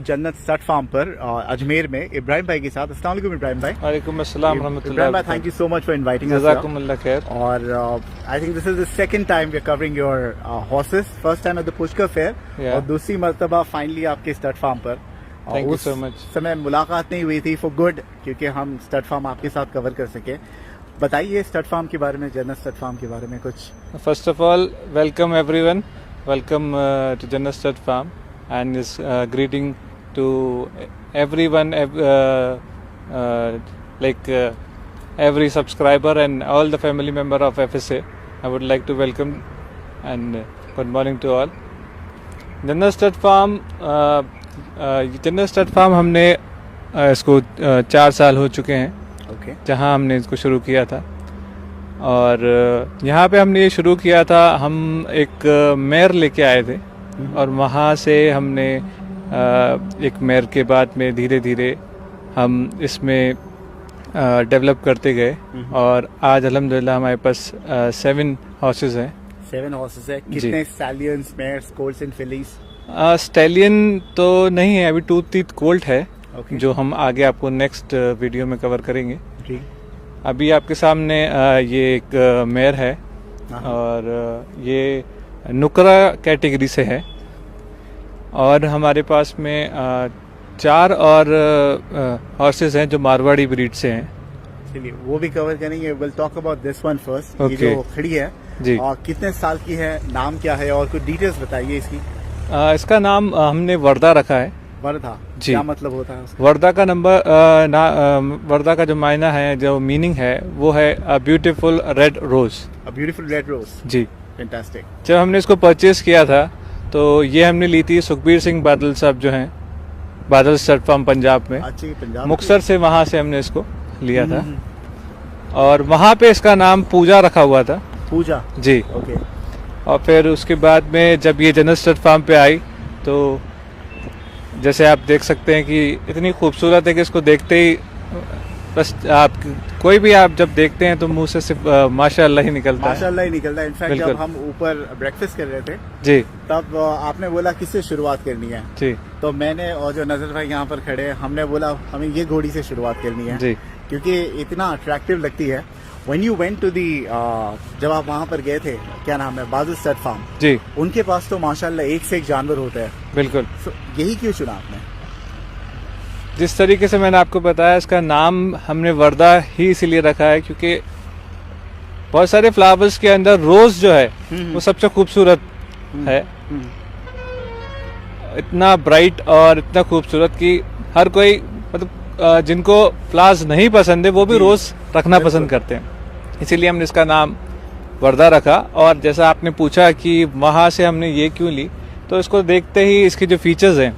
जन्नत stud farm पर अजमेर में इब्राहिम भाई के साथ। अस्सलाम वालेकुम इब्राहिम भाई। वालेकुम अस्सलाम रहमतुल्लाह। इब्राहिम भाई, thank you so much for inviting us. जज़ाकुमुल्लाह खैर। और I think this is the second time we are covering your horses. First time at the Pushkar fair और दूसरी मर्तबा फाइनली आपके स्टड फार्म पर। Thank you so much. समय मुलाकात नहीं हुई थी फॉर गुड, क्योंकि हम स्टड फार्म आपके साथ कवर कर सके। बताइए स्टड फार्म के बारे में, जन्नत स्टड फार्म के बारे में कुछ। First of all welcome everyone, welcome to Jannat stud farm and is greeting to everyone, like every subscriber and all the family member of FSA. I would like to welcome and good morning to all. जन्नत stud farm हमने इसको 4 साल हो चुके हैं। Okay. जहाँ हमने इसको शुरू किया था, और यहाँ पे हमने ये शुरू किया था, हम एक मेयर लेके आए थे और वहाँ से हमने एक मेयर के बाद में धीरे धीरे हम इसमें डेवलप करते गए और आज अल्हम्दुलिल्लाह हमारे पास 7 हॉर्सेस हैं। 7 हॉर्सेस है। कितने stallions, mares, colts and fillies? Stallion तो नहीं है अभी, 2 टीथ कोल्ट है। Okay. जो हम आगे आपको नेक्स्ट वीडियो में कवर करेंगे। जी। अभी आपके सामने ये एक मेयर है और ये नुकरा कैटेगरी से है, और हमारे पास में 4 और हॉर्सेस हैं जो मारवाड़ी ब्रीड से हैं। चलिए वो भी कवर करेंगे। Will talk about this one first. ये Okay. जो खड़ी है जी। और कितने साल की है, नाम क्या है, और कुछ डिटेल्स बताइए इसकी। इसका नाम हमने वर्दा रखा है। वर्धा जी। क्या मतलब होता है उसका? वर्दा का नंबर वर्दा का जो मायना है, जो मीनिंग है, वो है a beautiful red rose. A beautiful red rose. जी। फैंटास्टिक। जब हमने इसको परचेज किया था तो ये हमने ली थी सुखबीर सिंह बादल साहब जो हैं, बादल स्टड फार्म पंजाब में, अच्छी पंजाब मुक्तसर से, वहाँ से हमने इसको लिया था। और वहाँ पे इसका नाम पूजा रखा हुआ था। पूजा। जी। ओके। और फिर उसके बाद में जब ये जन्नत स्टड फार्म पे आई तो जैसे आप देख सकते हैं कि इतनी खूबसूरत है कि इसको देखते ही बस आप कोई भी आप जब देखते हैं तो मुंह से सिर्फ माशाअल्लाह ही निकलता है। माशाअल्लाह ही निकलता है। इनफैक्ट बिल्कुल। जब हम ऊपर ब्रेकफास्ट कर रहे थे जी तब आपने बोला किससे शुरुआत करनी है, जी तो मैंने और जो नजर भाई यहाँ पर खड़े हैं, हमने बोला हमें ये घोड़ी से शुरुआत करनी है जी, क्योंकि इतना अट्रैक्टिव लगती है। When you went to the जब आप वहाँ पर गए थे, क्या नाम है, बादल स्टड फार्म, जी उनके पास तो माशाल्लाह एक से एक जानवर होता है। बिल्कुल। So, यही क्यों चुना आपने? जिस तरीके से मैंने आपको बताया, इसका नाम हमने वर्दा ही इसीलिए रखा है क्योंकि बहुत सारे फ्लावर्स के अंदर रोज जो है वो सबसे खूबसूरत है। इतना ब्राइट और इतना खूबसूरत कि हर कोई, मतलब जिनको फ्लावर्स नहीं पसंद है वो भी रोज रखना पसंद करते हैं, इसीलिए हमने इसका नाम वर्दा रखा। और जैसा आपने पूछा कि वहाँ से हमने ये क्यों ली, तो इसको देखते ही इसके जो फीचर्स हैं,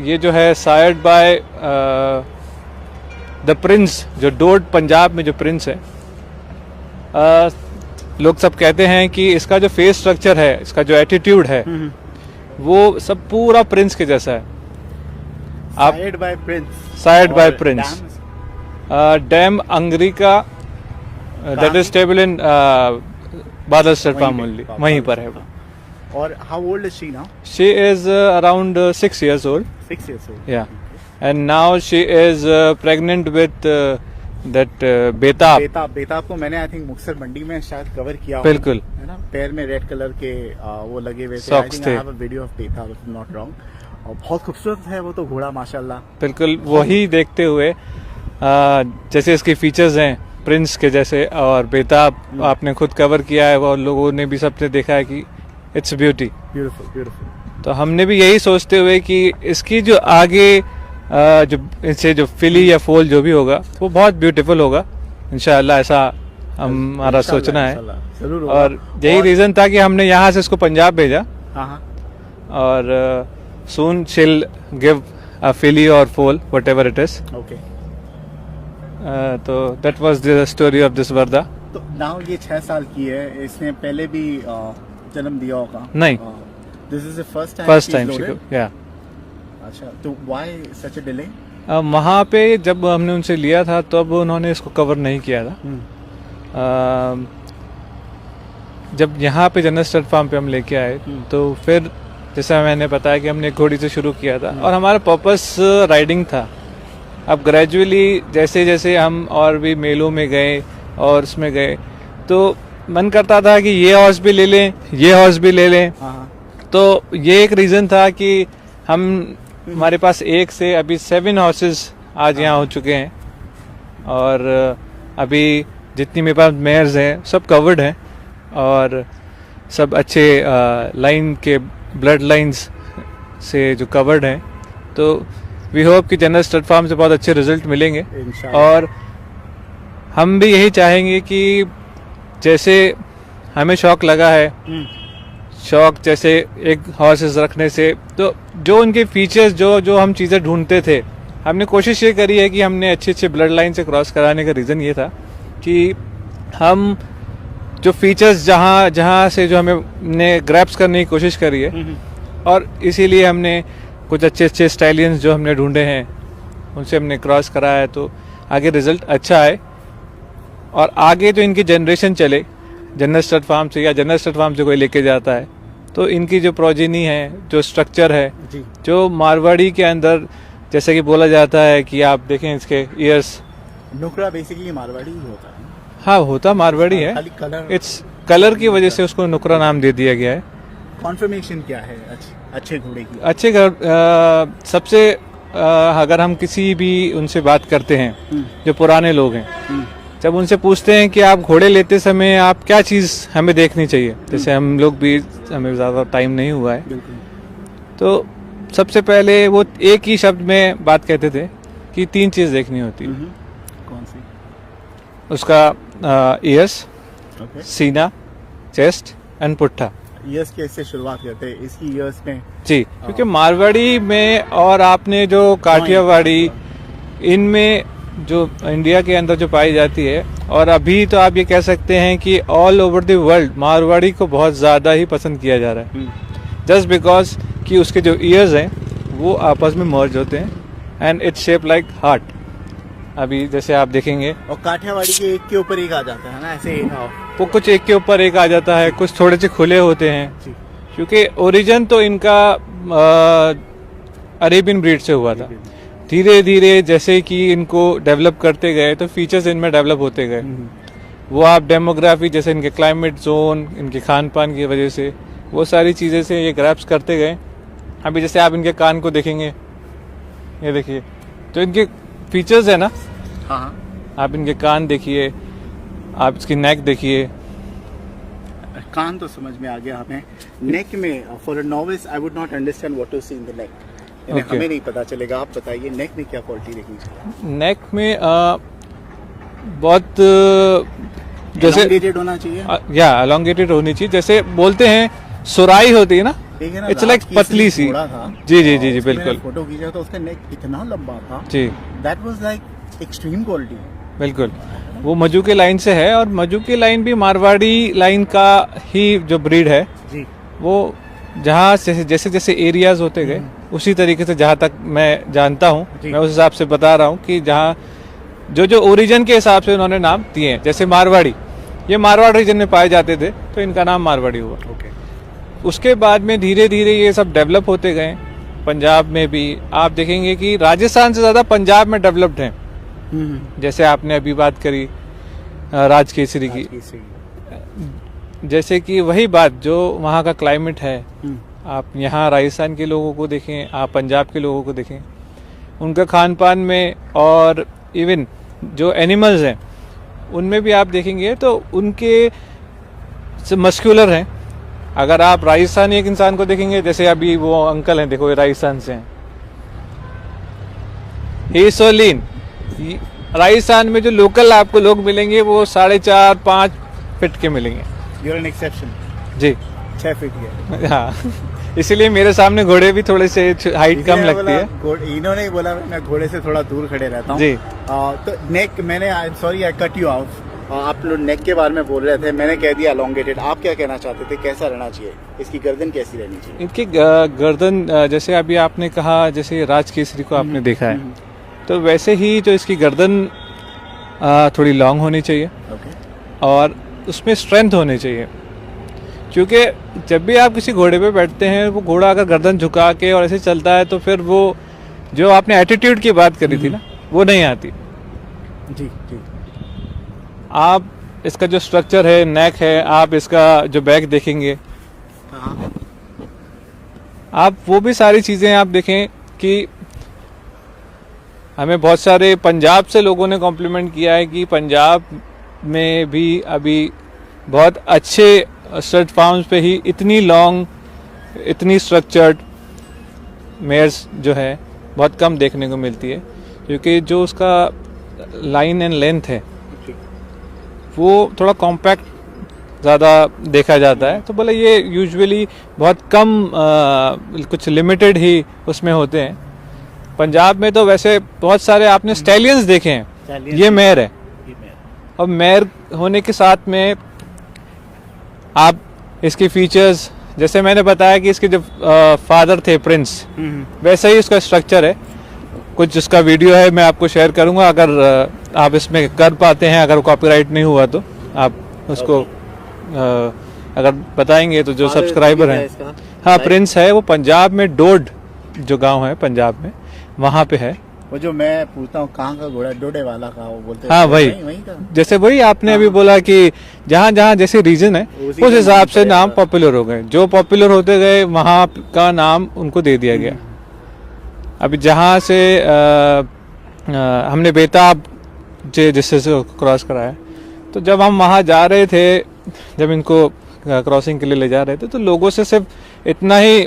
ये जो है सायर्ड बाय द प्रिंस, जो डोड पंजाब में जो प्रिंस है, लोग सब कहते हैं कि इसका जो फेस स्ट्रक्चर है, इसका जो एटीट्यूड है, वो सब पूरा प्रिंस के जैसा है। Sired by Prince. Sired by Prince. Dam Angarika, that is stable in Badal stud farm only, वहीं पर है वो। और how old is she now? She is around 6 years old. 6 years old. Yeah, and now she is pregnant with that बेताब। बेताब को मैंने I think Muktsar मंडी में शायद कवर किया। बिल्कुल। है ना, पैर में रेड कलर के वो लगे हुए थे। Socks थे। I have a video of बेताब, इफ नॉट रॉन्ग। और बहुत खूबसूरत है वो तो घोड़ा माशाल्लाह। बिल्कुल वही देखते हुए, जैसे इसके फीचर्स हैं प्रिंस के जैसे, और बेताब आपने खुद कवर किया है और लोगों ने भी सबने देखा है कि इट्स ब्यूटी। Beautiful beautiful. तो हमने भी यही सोचते हुए कि इसकी जो आगे जो इससे जो फिली या फोल जो भी होगा वो बहुत ब्यूटीफुल होगा इंशाअल्लाह, ऐसा हमारा सोचना है। जरूर होगा। और यही रीजन था कि हमने यहाँ से इसको पंजाब भेजा। हाँ। और सून she'll give a filly or foal, whatever it is. Okay. तो that was the story of this वर्दा। तो नाउ ये 6 साल की है, इसने पहले भी जन्म दिया होगा? नहीं। This is the first time she could, yeah। अच्छा, तो व्हाई सच अ डिले? वहाँ पे जब हमने उनसे लिया था तब उन्होंने इसको कवर नहीं किया था। जब यहाँ पे जन्नत स्टड फार्म पे हम लेके आए तो फिर जैसा मैंने बताया कि हमने घोड़ी से शुरू किया था और हमारा पर्पस राइडिंग था। अब ग्रेजुअली जैसे जैसे हम और भी मेलों में गए और उसमें गए तो मन करता था कि ये हॉर्स भी ले लें, ये हॉर्स भी ले लें। तो ये एक रीज़न था कि हमारे पास 1 से अभी 7 हॉर्सेस आज यहाँ हो चुके हैं और अभी जितनी मेरे पास मेयर्स हैं सब कवर्ड हैं और सब अच्छे लाइन के ब्लड लाइंस से जो कवर्ड हैं। तो वी होप कि जनरल स्टड फार्म से बहुत अच्छे रिजल्ट मिलेंगे और हम भी यही चाहेंगे कि जैसे हमें शौक लगा है, शौक जैसे एक हॉर्सेस रखने से, तो जो उनके फीचर्स जो हम चीज़ें ढूंढते थे, हमने कोशिश ये करी है कि हमने अच्छे ब्लड लाइन से क्रॉस कराने का रीज़न ये था कि हम जो फीचर्स जहाँ से जो हमें ग्रैप्स करने की कोशिश करी है और इसीलिए हमने कुछ अच्छे स्टाइलियंस जो हमने ढूंढे हैं उनसे हमने क्रॉस कराया है, तो आगे रिजल्ट अच्छा है और आगे जो इनकी जनरेशन चले जनरल स्टड फार्म से या जनरल स्टड फार्म से कोई लेके जाता है तो इनकी जो प्रोजेनी है, जो स्ट्रक्चर है, जो मारवाड़ी के अंदर जैसे कि बोला जाता है कि आप देखें इसके ईयर्स, नुकरा बेसिकली मारवाड़ी ही होता है। हाँ, होता मारवाड़ी है, इट्स कलर की वजह से उसको नुकरा नाम दे दिया गया है। कॉन्फर्मेशन क्या है अच्छे घोड़े की? अच्छे सबसे अगर हम किसी भी उनसे बात करते हैं जो पुराने लोग हैं, जब उनसे पूछते हैं कि आप घोड़े लेते समय आप क्या चीज़ हमें देखनी चाहिए, जैसे हम लोग भी, हमें ज़्यादा टाइम नहीं हुआ है, तो सबसे पहले वो एक ही शब्द में बात कहते थे कि 3 चीज़ देखनी होती है। कौन सी? उसका ईयर्स, सीना, चेस्ट एंड पुट्ठा। ईयर्स कैसे शुरुआत करते हैं इसकी ईयर्स में? जी, क्योंकि मारवाड़ी में और आपने जो काठियावाड़ी, इनमें जो इंडिया के अंदर जो पाई जाती है, और अभी तो आप ये कह सकते हैं कि all over the world Marwari को बहुत ज़्यादा ही पसंद किया जा रहा है, जस्ट बिकॉज कि उसके जो ईयर्स हैं वो आपस में मर्ज होते हैं and its shape like heart. अभी जैसे आप देखेंगे, और काठियावाड़ी के एक के ऊपर एक आ जाता है ना, ऐसे वो कुछ एक के ऊपर एक आ जाता है, कुछ थोड़े से खुले होते हैं, क्योंकि ओरिजिन तो इनका अरेबियन ब्रीड से हुआ था। धीरे धीरे जैसे कि इनको डेवलप करते गए तो फीचर्स इनमें डेवलप होते गए। वो आप डेमोग्राफी, जैसे इनके क्लाइमेट जोन, इनके खान पान की वजह से, वो सारी चीज़ें से ये ग्रैप्स करते गए। अभी जैसे आप इनके कान को देखेंगे, ये देखिए, तो इनके फीचर्स है ना, आप इनके कान देखिए, आप इसकी नेक देखिए। कान तो समझ में आ गया हमें, नेक में for a novice I would not understand what to see in the neck. हमें नहीं पता चलेगा, आप बताइए नेक में क्या क्वालिटी देखनी चाहिए? नेक में बहुत जैसे elongated होना चाहिए, या elongated होनी चाहिए, जैसे बोलते हैं सुराई होती है ना, इट्स लाइक पतली सी। जी जी जी जी बिल्कुल। फोटो खींचा तो उसका नेक इतना लंबा था जी, that was like extreme quality. बिल्कुल, वो मजू के लाइन से है और मजू की लाइन भी मारवाड़ी लाइन का ही जो ब्रीड है जी, वो जहाँ से जैसे जैसे एरियाज होते गए उसी तरीके से, जहाँ तक मैं जानता हूँ, मैं उस हिसाब से बता रहा हूँ कि जहाँ जो ओरिजिन के हिसाब से उन्होंने नाम दिए हैं। जैसे मारवाड़ी, ये मारवाड़ रीजन में पाए जाते थे तो इनका नाम मारवाड़ी हुआ। उसके बाद में धीरे धीरे ये सब डेवलप होते गए। पंजाब में भी आप देखेंगे कि राजस्थान से ज़्यादा पंजाब में डेवलप्ड हैं। जैसे आपने अभी बात करी राजकेसरी की, जैसे कि वही बात, जो वहाँ का क्लाइमेट है, आप यहाँ राजस्थान के लोगों को देखें, आप पंजाब के लोगों को देखें, उनका खान पान में और इवन जो एनिमल्स हैं उनमें भी आप देखेंगे तो उनके मस्कुलर हैं। अगर आप राजस्थानी एक इंसान को देखेंगे, जैसे अभी वो अंकल हैं, देखो ये राजस्थान से हैं, ही सो लीन। राजस्थान में जो लोकल आपको लोग मिलेंगे वो 4.5-5 फीट के मिलेंगे। You're an exception. Ji, 6 feet के। हाँ, इसीलिए मेरे सामने घोड़े भी थोड़े से हाइट कम लगती है। इन्होंने ही बोला मैं घोड़े से थोड़ा दूर खड़े रहता हूँ। जी। तो नेक, मैंने sorry I cut you out, आप लोग नेक के बारे में बोल रहे थे, मैंने कह दिया elongated। आप क्या कहना चाहते थे, कैसा रहना चाहिए, इसकी गर्दन कैसी रहनी चाहिए? इनकी गर्दन, जैसे अभी आपने कहा, जैसे राजकेसरी को आपने देखा है, तो वैसे ही जो इसकी गर्दन थोड़ी लॉन्ग होनी चाहिए और उसमें स्ट्रेंथ होनी चाहिए। क्योंकि जब भी आप किसी घोड़े पे बैठते हैं, वो घोड़ा अगर गर्दन झुका के और ऐसे चलता है तो फिर वो जो आपने एटीट्यूड की बात करी थी ना, वो नहीं आती। जी जी। आप इसका जो स्ट्रक्चर है, नेक है, आप इसका जो बैक देखेंगे, हाँ आप वो भी सारी चीज़ें आप देखें कि हमें बहुत सारे पंजाब से लोगों ने कॉम्प्लीमेंट किया है कि पंजाब में भी अभी बहुत अच्छे स्टड फार्म्स पे ही इतनी लॉन्ग, इतनी स्ट्रक्चर्ड मेयर्स जो है बहुत कम देखने को मिलती है, क्योंकि जो उसका लाइन एंड लेंथ है वो थोड़ा कॉम्पैक्ट ज़्यादा देखा जाता है। तो बोले ये यूजुअली बहुत कम कुछ लिमिटेड ही उसमें होते हैं। पंजाब में तो वैसे बहुत सारे आपने स्टैलियंस देखे हैं, ये मेयर है। और मेयर होने के साथ में आप इसके फीचर्स, जैसे मैंने बताया कि इसके जो फादर थे प्रिंस, वैसा ही इसका स्ट्रक्चर है। कुछ उसका वीडियो है, मैं आपको शेयर करूंगा, अगर आप इसमें कर पाते हैं, अगर कॉपीराइट नहीं हुआ तो आप उसको अगर बताएंगे तो जो सब्सक्राइबर हैं। हाँ, प्रिंस है, वो पंजाब में डोड जो गांव है पंजाब में, वहाँ पे है। वो जो मैं पूछता हूँ कहाँ का घोड़ा, डोडे वाला का, वो बोलते हैं हाँ वही का। जैसे वही आपने अभी बोला कि जहाँ जहाँ जैसे रीजन है उस हिसाब से नाम पॉपुलर हो गए, जो पॉपुलर होते गए वहाँ का नाम उनको दे दिया गया। अभी जहाँ से हमने बेताब जिससे क्रॉस कराया, तो जब हम वहाँ जा रहे थे, जब इनको क्रॉसिंग के लिए ले जा रहे थे, तो लोगों से सिर्फ इतना ही,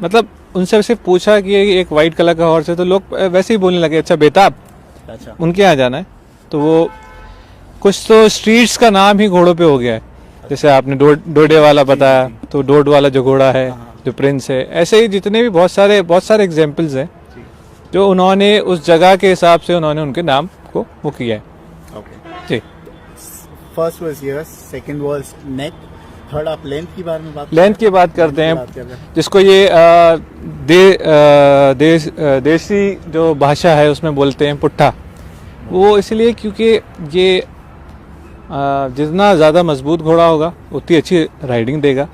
मतलब उनसे सिर्फ पूछा कि एक वाइट कलर का हॉर्स है, तो लोग वैसे ही बोलने लगे अच्छा बेताब, अच्छा उनके यहाँ जाना है। तो वो कुछ तो स्ट्रीट्स का नाम ही घोड़ों पे हो गया है। जैसे आपने डोडे वाला बताया, तो डोड वाला जो घोड़ा है, जो प्रिंस है, ऐसे ही जितने भी बहुत सारे एग्जाम्पल्स हैं जो उन्होंने उस जगह के हिसाब से उन्होंने उनके नाम को वो किया है। जी। First was yes, second was neck, third आप लेंथ की बारे में बात करते हैं, जिसको ये देसी जो भाषा है उसमें बोलते हैं पुट्ठा। वो इसलिए क्योंकि ये जितना ज़्यादा मजबूत घोड़ा होगा उतनी अच्छी राइडिंग देगा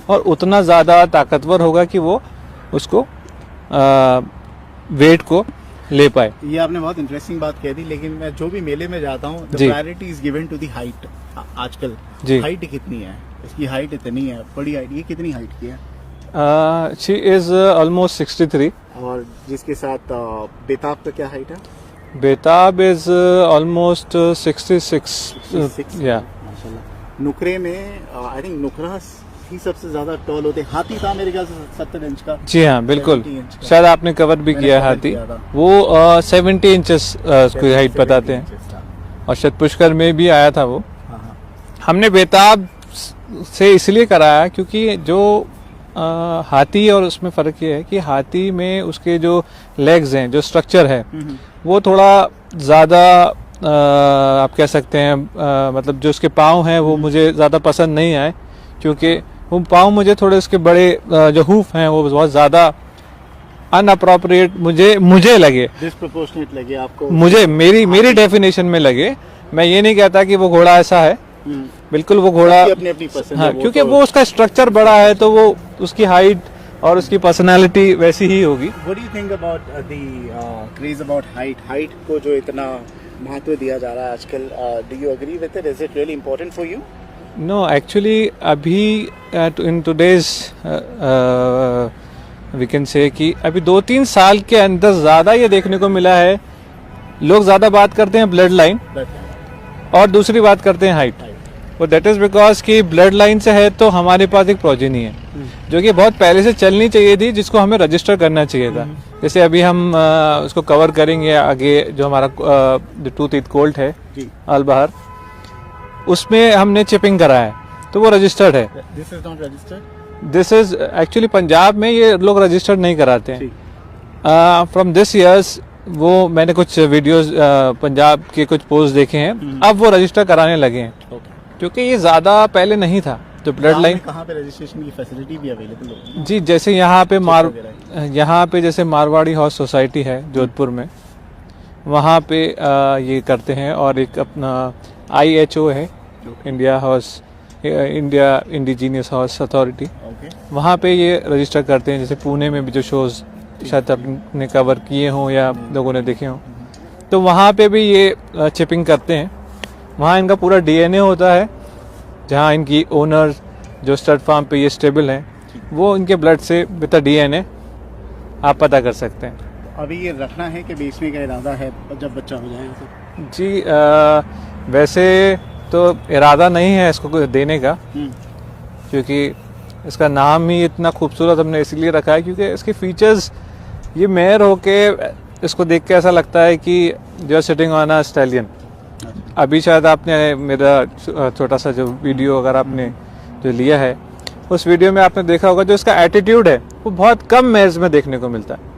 और उतना ज़्यादा ताकतवर होगा कि वो उसको वेट को ले पाए। ये आपने बहुत इंटरेस्टिंग बात कह दी, लेकिन मैं जो भी मेले में जाता हूँ, the priority is given to the height. आजकल हाइट कितनी है इसकी? हाइट इतनी है, बड़ी हाइट। ये कितनी हाइट की है? She is almost 63। और जिसके साथ बेताब का क्या हाइट है? बेताब इज ऑलमोस्ट 66 या। माशाल्लाह। नुकरे में आई थिंक नुकरा ही सबसे ज्यादा टॉल होते हैं। हाथी था मेरे ख्याल से 70 इंच का। जी हाँ, बिल्कुल, शायद आपने कवर भी किया है हाथी। वो 70 इंचेस उसकी हाइट बताते हैं, और शायद पुष्कर में भी आया था वो। हमने बेताब से इसलिए कराया क्योंकि जो हाथी और उसमें फ़र्क ये है कि हाथी में उसके जो लेग्स हैं, जो स्ट्रक्चर है, वो थोड़ा ज़्यादा आप कह सकते हैं, मतलब जो उसके पाँव हैं वो मुझे ज़्यादा पसंद नहीं आए, क्योंकि वो पाँव मुझे थोड़े उसके बड़े जो हूफ हैं वो बहुत ज़्यादा अनअप्रोप्रिएट मुझे लगे, डिस्प्रोपोर्शनेट लगे आपको। मुझे मेरी डेफिनेशन में लगे। मैं ये नहीं कहता कि वो घोड़ा ऐसा है, बिल्कुल वो घोड़ा अपनी पसंद हाँ, है, क्योंकि वो उसका स्ट्रक्चर बड़ा है तो वो उसकी हाइट और उसकी पर्सनालिटी वैसी ही होगी। What do you think about the craze about height? Height को जो इतना महत्व दिया जा रहा है आजकल, do you agree with it? Is it really important for you? No, actually अभी in today's we can say कि अभी 2-3 साल के अंदर ज़्यादा ये देखने को मिला है, लोग ज़्यादा बात करते हैं ब्लड लाइन और दूसरी बात करते हैं हाइट। वो दैट इज़ बिकॉज कि ब्लड लाइन से है तो हमारे पास एक प्रोजेनी है जो कि बहुत पहले से चलनी चाहिए थी, जिसको हमें रजिस्टर करना चाहिए था। जैसे अभी हम उसको कवर करेंगे आगे, जो हमारा टूथ ईथ कोल्ट है अलबहार, उसमें हमने चिपिंग कराया है तो वो रजिस्टर्ड है। This is not registered. This is actually Punjab में ये लोग रजिस्टर्ड नहीं कराते हैं। फ्रॉम दिस ईयर्स वो मैंने कुछ वीडियोस पंजाब के कुछ पोस्ट देखे हैं, अब वो रजिस्टर कराने लगे हैं क्योंकि ये ज़्यादा पहले नहीं था। जो ब्लड लाइन कहाँ पे रजिस्ट्रेशन की फैसिलिटी भी अवेलेबल है? जी, जैसे यहाँ पे जैसे मारवाड़ी हॉर्स सोसाइटी है जोधपुर में, वहाँ पे ये करते हैं। और एक अपना IHO है, India horse India indigenous horse authority, okay वहाँ पे ये रजिस्टर करते हैं। जैसे पुणे में भी जो शोज़ शायद आपने कवर किए हों या लोगों ने देखे हों, तो वहाँ पे भी ये चिपिंग करते हैं। वहाँ इनका पूरा डीएनए होता है, जहाँ इनकी ओनर जो स्टड फार्म पे ये स्टेबल हैं, वो इनके ब्लड से विद डीएनए आप पता कर सकते हैं। अभी ये रखना है कि बेचने का इरादा है जब बच्चा हो जाएगा तो? जी वैसे तो इरादा नहीं है इसको देने का, क्योंकि इसका नाम ही इतना खूबसूरत हमने इसलिए रखा है क्योंकि इसके फीचर्स, ये मेयर होके इसको देख के ऐसा लगता है कि जो सिटिंग ऑन अ स्टैलियन। अभी शायद आपने मेरा छोटा सा जो वीडियो अगर आपने जो लिया है, उस वीडियो में आपने देखा होगा जो इसका एटीट्यूड है वो बहुत कम मेयर्स में देखने को मिलता है।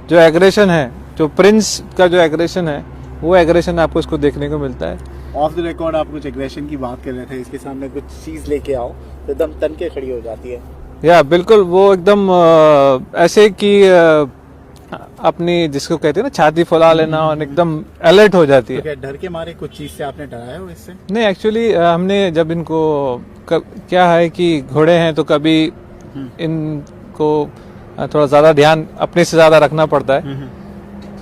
जो एग्रेशन है, जो प्रिंस का जो एग्रेशन है, वो एग्रेशन आपको इसको देखने को मिलता है। ऑफ द रिकॉर्ड आप कुछ एग्रेशन की बात कर रहे थे, इसके सामने कुछ चीज़ लेके आओ तो एकदम तन के खड़ी हो जाती है। या बिल्कुल, वो एकदम ऐसे कि अपनी जिसको कहते हैं ना छाती फुला लेना और एकदम अलर्ट हो जाती है। तो क्या डर के मारे कुछ चीज़ से आपने डराया हो इससे? नहीं, एक्चुअली हमने जब इनको क्या है कि घोड़े हैं तो कभी इनको थोड़ा ज़्यादा ध्यान अपने से ज़्यादा रखना पड़ता है,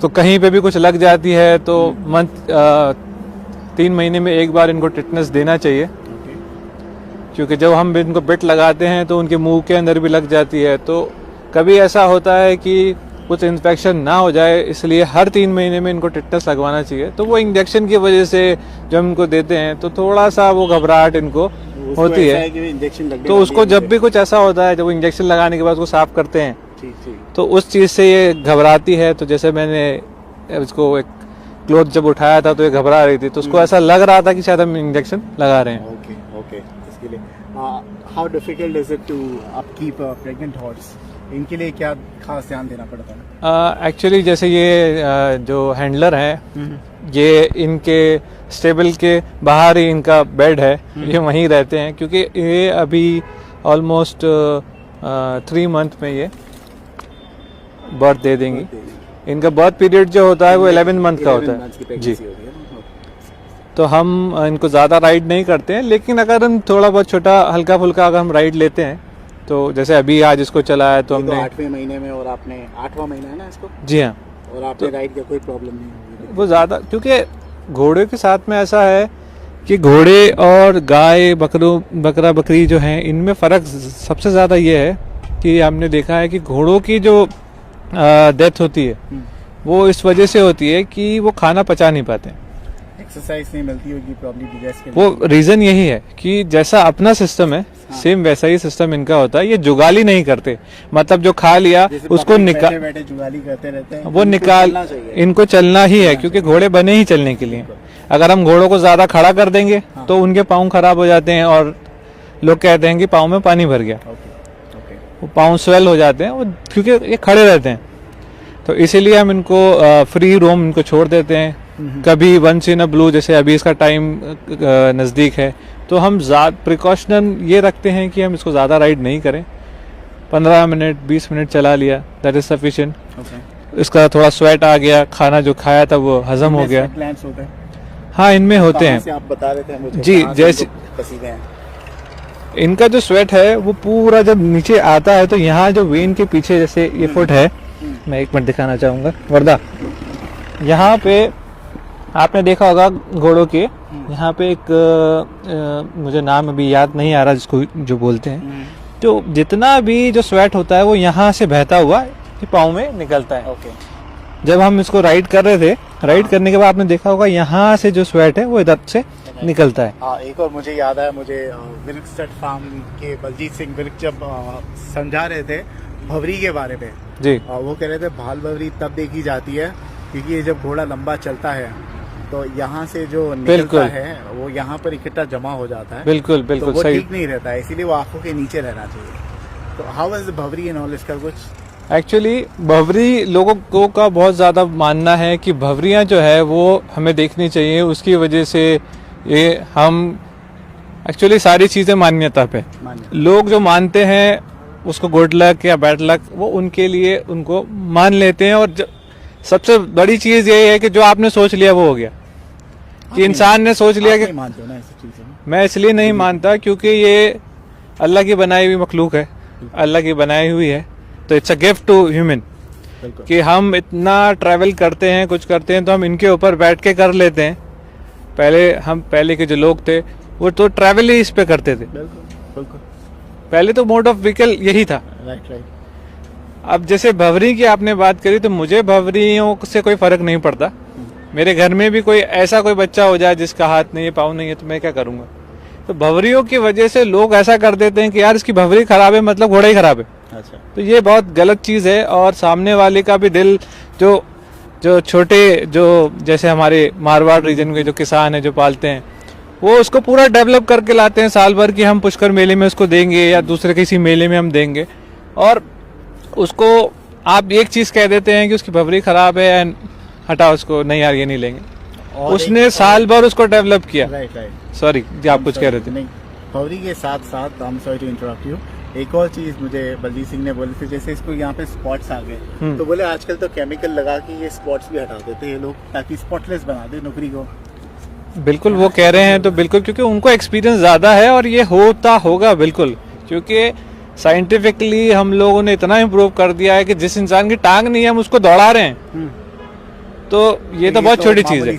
तो कहीं पे भी कुछ लग जाती है तो 3 महीने में एक बार इनको टिटनेस देना चाहिए, क्योंकि जब हम इनको बिट लगाते हैं तो उनके मुंह के अंदर भी लग जाती है। तो कभी ऐसा होता है कि कुछ इन्फेक्शन ना हो जाए, इसलिए हर 3 महीने में इनको टिटनेस लगवाना चाहिए। तो वो इंजेक्शन की वजह से जब इनको देते हैं तो थोड़ा सा वो घबराहट इनको होती है। तो उसको जब भी कुछ ऐसा होता है, जब वो इंजेक्शन लगाने के बाद उसको साफ करते हैं तो उस चीज़ से ये घबराती है। तो जैसे मैंने इसको एक क्लोथ जब उठाया था तो ये घबरा रही थी, तो उसको ऐसा लग रहा था कि शायद हम इंजेक्शन लगा रहे हैं। ओके इसके लिए how difficult is it to upkeep a pregnant horse? इनके लिए क्या खास ध्यान देना पड़ता है? एक्चुअली जैसे ये जो हैंडलर है, ये इनके स्टेबल के बाहर ही इनका बेड है, ये वहीं रहते हैं, क्योंकि ये अभी ऑलमोस्ट 3 मंथ में ये बर्थ दे देंगी। इनका बर्थ पीरियड जो होता है वो 11 मंथ का होता है जी। तो हम इनको ज़्यादा राइड नहीं करते हैं, लेकिन अगर हम थोड़ा बहुत छोटा हल्का फुल्का अगर हम राइड लेते हैं, तो जैसे अभी आज इसको चलाया तो हमने 8वें महीने में, और आपने 8वां महीना है ना इसको? जी हाँ। और आपने राइड का कोई प्रॉब्लम नहीं होगी? वो ज़्यादा, क्योंकि घोड़े के साथ में ऐसा है कि घोड़े और गाय बकरा बकरी जो हैं, इनमें फ़र्क सबसे ज़्यादा ये है कि हमने देखा है कि घोड़ों की जो डेथ होती है वो इस वजह से होती है कि वो खाना पचा नहीं पाते, एक्सरसाइज नहीं मिलती होगी प्रॉब्लम। वो रीज़न यही है कि जैसा अपना सिस्टम है सेम वैसा ही सिस्टम इनका होता है। ये जुगाली नहीं करते, मतलब जो खा लिया उसको निकाल, बैठे जुगाली करते रहते हैं, वो निकाल, इनको चलना ही है, क्योंकि घोड़े बने ही चलने के लिए। अगर हम घोड़ों को ज्यादा खड़ा कर देंगे तो उनके पाँव खराब हो जाते हैं, और लोग कहते हैं कि पाँव में पानी भर गया, वो पाँव स्वेल हो जाते हैं, वो क्योंकि ये खड़े रहते हैं। तो इसीलिए हम इनको फ्री रोम इनको छोड़ देते हैं। कभी वंस इन अ ब्लू, जैसे अभी इसका टाइम नज़दीक है, तो हम प्रिकॉशन ये रखते हैं कि हम इसको ज़्यादा राइड नहीं करें। 15 मिनट 20 मिनट चला लिया, दैट इज़ सफिशिएंट। इसका थोड़ा स्वेट आ गया, खाना जो खाया था वो हजम हो गया। प्लांट्स होते हैं? हाँ, इनमें होते हैं। आप बता रहे थे मुझे जी, जैसे पसीने हैं। इनका जो स्वेट है वो पूरा जब नीचे आता है तो यहाँ जो वेन के पीछे जैसे ये फुट है, मैं 1 मिनट दिखाना चाहूँगा वर्दा, यहाँ पे आपने देखा होगा घोड़ों के यहाँ पे एक मुझे नाम अभी याद नहीं आ रहा जिसको जो बोलते हैं, तो जितना भी जो स्वेट होता है वो यहाँ से बहता हुआ पाँव में निकलता है। जब हम इसको राइड कर रहे थे, राइड करने के बाद आपने देखा होगा यहाँ से जो स्वेट है वो इधर से निकलता है। एक और मुझे याद आया, मुझे विर्क स्टड फार्म के बलजीत सिंह विर्क जब समझा रहे थे भवरी के बारे में जी, वो कह रहे थे भाल भवरी तब देखी जाती है क्योंकि ये जब घोड़ा लंबा चलता है तो यहाँ से जो निकलता है वो यहाँ पर इकट्ठा जमा हो जाता है। बिल्कुल बिल्कुल तो वो सही, ठीक नहीं रहता है, इसीलिए वो आंखों के नीचे रहना चाहिए। तो how is Bhavari and all, इसका कुछ? एक्चुअली भवरी लोगों का बहुत ज़्यादा मानना है कि भवरियाँ जो है वो हमें देखनी चाहिए, उसकी वजह से ये हम एक्चुअली सारी चीज़ें मान्यता पे, लोग जो मानते हैं उसको गुड लक या बैड लक वो उनके लिए उनको मान लेते हैं। और सबसे बड़ी चीज़ ये है कि जो आपने सोच लिया वो हो गया, कि इंसान ने सोच लिया कि मानते हो ना ऐसी चीज़ें। मैं इसलिए नहीं मानता क्योंकि ये अल्लाह की बनाई हुई मखलूक है, अल्लाह की बनाई हुई है, तो it's a gift to human बिल्कुल कि हम इतना ट्रैवल करते हैं, कुछ करते हैं तो हम इनके ऊपर बैठ के कर लेते हैं। पहले के जो लोग थे वो तो ट्रैवल ही इस पे करते थे। बिल्कुल बिल्कुल पहले तो मोड ऑफ व्हीकल यही था। राइट राइट अब जैसे भंवरी की आपने बात करी तो मुझे भंवरियों से कोई फर्क नहीं पड़ता। मेरे घर में भी कोई बच्चा हो जाए जिसका हाथ नहीं है, पाँव नहीं है, तो मैं क्या करूंगा। तो भंवरियों की वजह से लोग ऐसा कर देते हैं कि यार इसकी भंवरी खराब है मतलब घोड़ा ही खराब है। अच्छा तो ये बहुत गलत चीज़ है। और सामने वाले का भी दिल जो छोटे जो जैसे हमारे मारवाड़ रीजन के जो किसान हैं जो पालते हैं वो उसको पूरा डेवलप करके लाते हैं साल भर की हम पुष्कर मेले में उसको देंगे या दूसरे किसी मेले में हम देंगे, और उसको आप एक चीज़ कह देते हैं कि उसकी भंवरी खराब है एंड हटाओ उसको, नहीं यार ये नहीं लेंगे। और उसने साल भर उसको डेवलप किया। राइट राइट सॉरी जी आप कुछ कह रहे थे। नहीं, भंवरी के साथ साथ I am sorry to interrupt you, एक और चीज मुझे बलजीत सिंह ने बोली थी, जैसे इसको यहाँ पे स्पॉट्स आ गए तो बोले आजकल तो केमिकल लगा के ये स्पॉट्स भी हटा देते हैं ये लोग ताकि स्पॉटलेस बना दे नौकरी को। बिल्कुल वो कह रहे हैं तो बिल्कुल, क्योंकि उनको एक्सपीरियंस ज़्यादा है और ये होता होगा बिल्कुल, क्योंकि साइंटिफिकली हम लोगों ने इतना इम्प्रूव कर दिया है कि जिस इंसान की टांग नहीं है हम उसको दौड़ा रहे हैं। तो ये तो बहुत छोटी चीज़ है।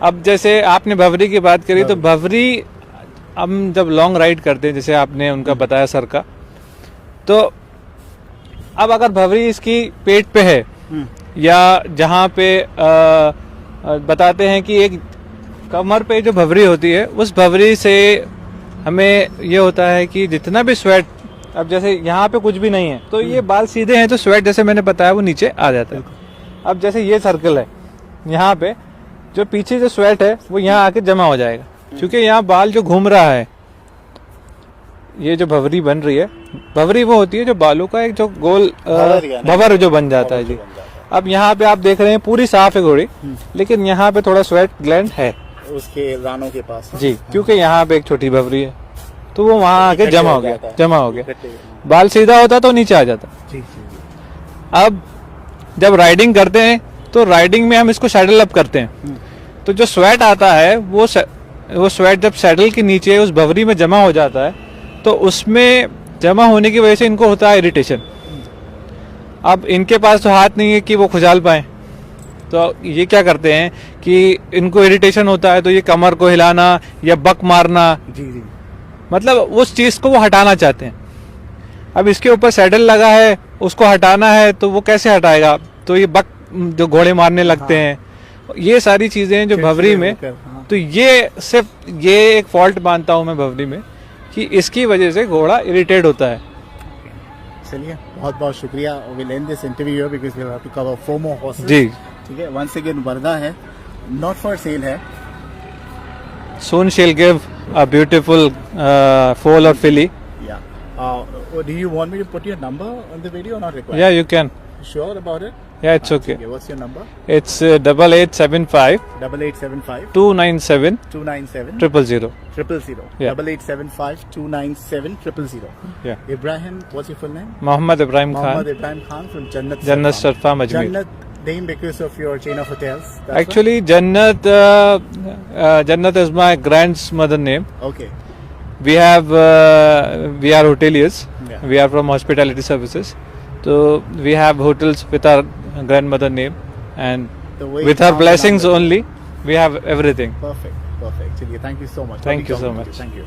अब जैसे आपने भंवरी की बात करी तो भंवरी हम जब लॉन्ग राइड करते हैं जैसे आपने उनका बताया सर का, तो अब अगर भंवरी इसकी पेट पे है या जहाँ पे बताते हैं कि एक कमर पे जो भंवरी होती है उस भंवरी से हमें ये होता है कि जितना भी स्वेट, अब जैसे यहाँ पे कुछ भी नहीं है तो ये बाल सीधे हैं तो स्वेट जैसे मैंने बताया वो नीचे आ जाता है। अब जैसे ये सर्कल है यहाँ पे, जो पीछे जो स्वेट है वो यहाँ आके जमा हो जाएगा, क्योंकि यहाँ बाल जो घूम रहा है, ये जो भंवरी बन रही है, भंवरी वो होती है जो बालों का एक जो गोल भंवर जो बन जाता है जी। अब यहाँ पे आप देख रहे हैं पूरी साफ है घोड़ी, लेकिन यहाँ पे थोड़ा स्वेट ग्लैंड है उसके रानों के पास जी, क्योंकि यहाँ पे एक छोटी भंवरी है तो वो वहाँ आके जमा हो गया। बाल सीधा होता तो नीचे आ जाता। अब जब राइडिंग करते हैं तो राइडिंग में हम इसको सैडल अप करते हैं, तो जो स्वेट आता है वो स्वेट जब सैडल के नीचे उस भंवरी में जमा हो जाता है तो उसमें जमा होने की वजह से इनको होता है इरिटेशन। अब इनके पास तो हाथ नहीं है कि वो खुजाल पाए, तो ये क्या करते हैं कि इनको इरिटेशन होता है तो ये कमर को हिलाना या बक मारना, जी मतलब उस चीज़ को वो हटाना चाहते हैं। अब इसके ऊपर सैडल लगा है, उसको हटाना है तो वो कैसे हटाएगा, तो ये बक जो घोड़े मारने लगते हैं, ये सारी चीज़ें जो भंवरी में, तो ये सिर्फ ये एक फॉल्ट मानता हूँ मैं भंवरी में कि इसकी वजह से घोड़ा इरिटेट होता है। चलिए बहुत बहुत शुक्रिया। Will end this interview because we have to cover 4 more horses। जी ठीक है। वंस अगेन वर्धा है, नॉट फॉर सेल है। Soon she'll give a beautiful foal or filly. Yeah. Do you want me to put your number on the video or not required? Yeah, you can. Sure about it? Yeah, it's okay. What's your number? It's 8875 8875 297 297 000. 000. Yeah. 8875 297 000. Yeah. Ibrahim, what's your full name? Mohammed Ibrahim Mohammed Khan. Ibrahim Khan from Jannat Jannat Sarfam. Sarfam Ajmer. Jannat name because of your chain of hotels. That's Actually, Jannat is my grandmother name. right? Okay. We are hoteliers. Yeah. We are from hospitality services. So we have hotels with our grandmother name, and The way with you her found the blessings number. only, we have everything. Perfect. Perfect. Chaliye, thank you so much. Thank you so Lovely talking to much. Thank you.